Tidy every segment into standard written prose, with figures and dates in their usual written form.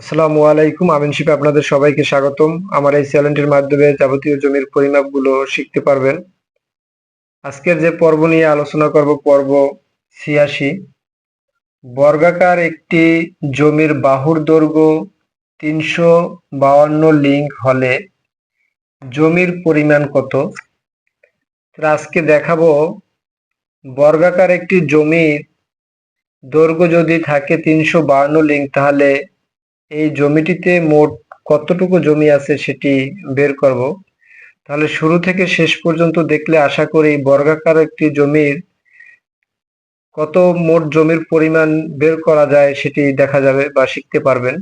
আসসালামু আলাইকুম। আমিন শিপে আপনাদের সবাইকে স্বাগতম। আমার এই চ্যানেলটির মাধ্যমে যাবতীয় জমির পরিমাপগুলো শিখতে পারবেন। আজকের যে পর্ব নিয়ে আলোচনা করব পর্ব ৮৬। বর্গাকার একটি জমির বাহুর দৈর্ঘ্য ৩৫২ লিঙ্ক হলে জমির পরিমাণ কত? আজকে দেখাবো বর্গাকার একটি জমির দৈর্ঘ্য যদি থাকে ৩৫২ লিঙ্ক, তাহলে এই জমিটিতে মোট কতটুকু জমি আছে সেটি বের করব। তাহলে শুরু থেকে শেষ পর্যন্ত দেখলে আশা করি বর্গাকার একটি জমির কত মোট জমির পরিমাণ বের করা যায় সেটি দেখা যাবে বা শিখতে পারবেন।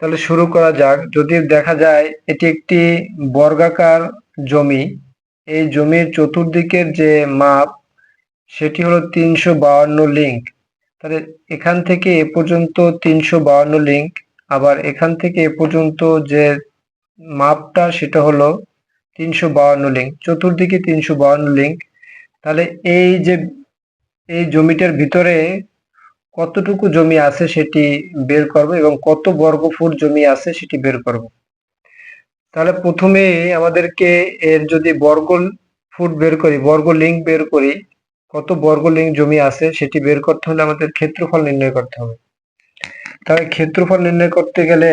তাহলে শুরু করা যাক। যদি দেখা যায় এটি একটি বর্গাকার জমি, এই জমির চতুর্দিকের যে মাপ সেটি হলো ৩৫২ লিঙ্ক। তাহলে এখান থেকে এ পর্যন্ত ৩৫২ লিঙ্ক, আবার এখান থেকে এ পর্যন্ত যে মাপটা সেটা হলো ৩৫২ লিঙ্ক, চতুর্দিকে ৩৫২ লিঙ্ক। তাহলে এই জমিটার ভিতরে কতটুকু জমি আছে সেটি বের করব এবং কত বর্গ ফুট জমি আছে সেটি বের করব। তাহলে প্রথমে আমাদেরকে এর যদি বর্গ ফুট বের করি, বর্গ লিঙ্ক বের করি, কত বর্গ লিঙ্ক জমি আছে সেটি বের করতে হলে আমাদের ক্ষেত্রফল নির্ণয় করতে হবে। তাহলে ক্ষেত্রফল নির্ণয় করতে গেলে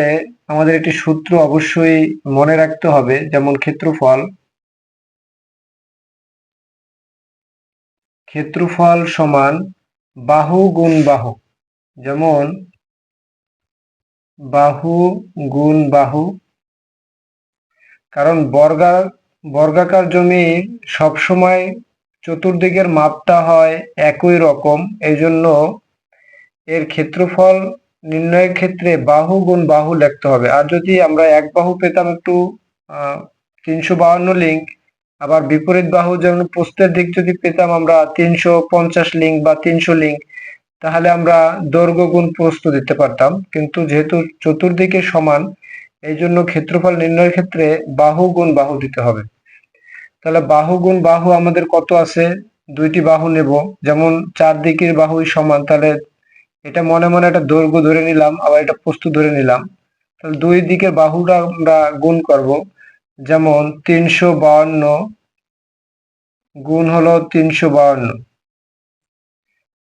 আমাদের একটি সূত্র অবশ্যই মনে রাখতে হবে, যেমন ক্ষেত্রফল সমান বাহু গুণ বাহু। যেমন বাহু গুণ বাহু, কারণ বর্গাকার জমি সবসময় চতুর্দিকের মাপটা হয় একই রকম, এই জন্য এর ক্ষেত্রফল নির্ণয়ের ক্ষেত্রে বাহু গুণ বাহু লিখতে হবে। আর যদি আমরা এক বাহু পেতাম একটু ৩৫২ লিঙ্ক, আবার বিপরীত বাহু যেমন প্রস্থের দিক যদি পেতাম আমরা ৩৫০ লিঙ্ক বা ৩০০ লিঙ্ক, তাহলে আমরা দৈর্ঘ্য গুণ প্রস্থ দিতে পারতাম। কিন্তু যেহেতু চতুর্দিকে সমান, এই জন্য ক্ষেত্রফল নির্ণয়ের ক্ষেত্রে বাহু গুণ বাহু দিতে হবে। তাহলে বাহু গুণ বাহু আমাদের কত আছে? দুইটি বাহু নেব, যেমন চারদিকের বাহুই সমান, তাহলে এটা মনে মনে একটা দৈর্ঘ্য ধরে নিলাম, আবার এটা প্রস্থ ধরে নিলাম। তাহলে দুই দিকের বাহুটা আমরা গুণ করব। যেমন ৩৫২ গুণ হলো ৩৫২।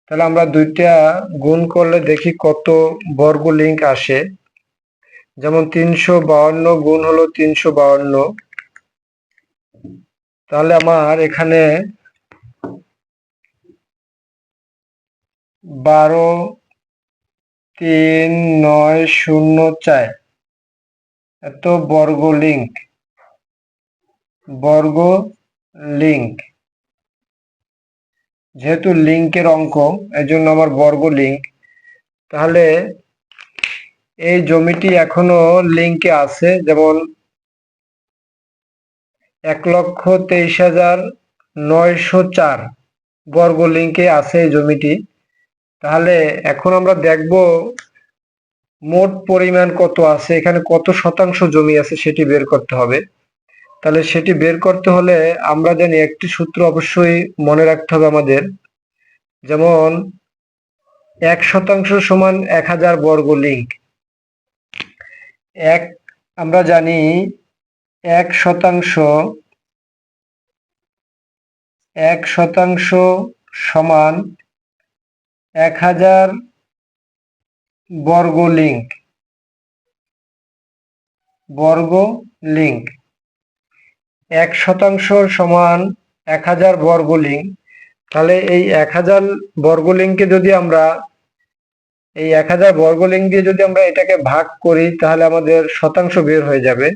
তাহলে আমরা দুইটা গুণ করলে দেখি কত বর্গ লিঙ্ক আসে। যেমন ৩৫২ গুণ হলো ৩৫২, তাহলে আমার এখানে ১২৩৯০৪ এত বর্গ লিঙ্ক। যেহেতু লিঙ্কের অঙ্ক, এই জন্য আমার বর্গ লিঙ্ক। তাহলে এই জমিটি এখনো লিঙ্কে আছে, যেমন ১,২৩,৯০৪ বর্গ লিঙ্কে আছে এই জমিটি। তাহলে এখন আমরা দেখব মোট পরিমাণ কত আছে, এখানে কত শতাংশ জমি আছে সেটি বের করতে হবে। তাহলে সেটি বের করতে হলে আমরা জানি একটি সূত্র অবশ্যই মনে রাখতে হবে আমাদের, যেমন ১% সমান ১,০০০ বর্গ লিঙ্ক। আমরা জানি ১% সমান ১,০০০ বর্গ লিঙ্ক। ১% সমান ১,০০০ বর্গ লিঙ্ক। তাহলে এই ১,০০০ বর্গ লিঙ্কে যদি আমরা এই ১,০০০ বর্গ লিঙ্ক দিয়ে যদি আমরা এটাকে ভাগ করি, তাহলে আমাদের শতাংশ বের হয়ে যাবে।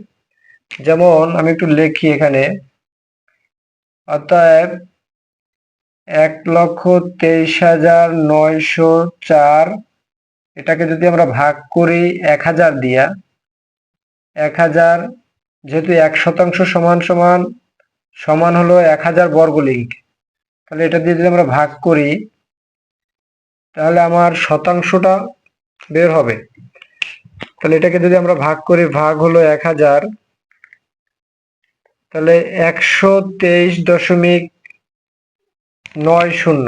যেমন আমি একটু লিখি এখানে, অতএব ১,২৩,৯০৪ এটাকে যদি আমরা ভাগ করি ১,০০০ দিয়া, ১,০০০ যেহেতু ১% সমান সমান সমান হলো ১,০০০ বর্গ লিঙ্ক, তাহলে এটা দিয়ে যদি আমরা ভাগ করি তাহলে আমার শতাংশটা বের হবে। তাহলে এটাকে যদি আমরা ভাগ করি, ভাগ হলো ১,০০০, তাহলে ১২৩.৯০।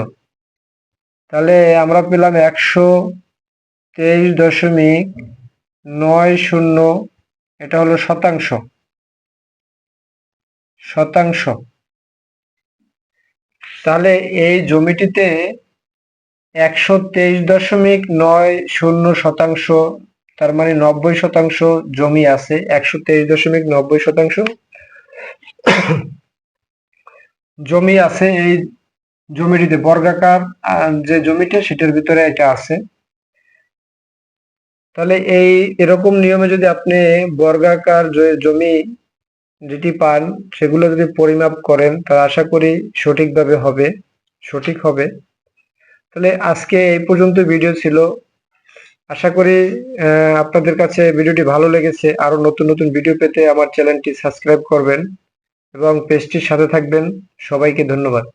তাহলে আমরা পেলাম 23.90, এটা হলো শতাংশ। তাহলে এই জমিটিতে 123.90 তার মানে 90% জমি আছে। 123.90% জমি আছে এই জমিটিতে, বর্গাকার যে জমিটা সেটার ভিতরে এটা আছে। তাহলে এরকম নিয়মে যদি আপনি বর্গাকার জমি যেটি পান সেগুলো যদি পরিমাপ করেন তাহলে আশা করি সঠিক হবে। তাহলে আজকে এই পর্যন্ত ভিডিও ছিল। আশা করি আপনাদের কাছে ভিডিওটি ভালো লেগেছে। আরো নতুন নতুন ভিডিও পেতে আমার চ্যানেলটি সাবস্ক্রাইব করবেন এবং পেজটির সাথে থাকবেন। সবাইকে ধন্যবাদ।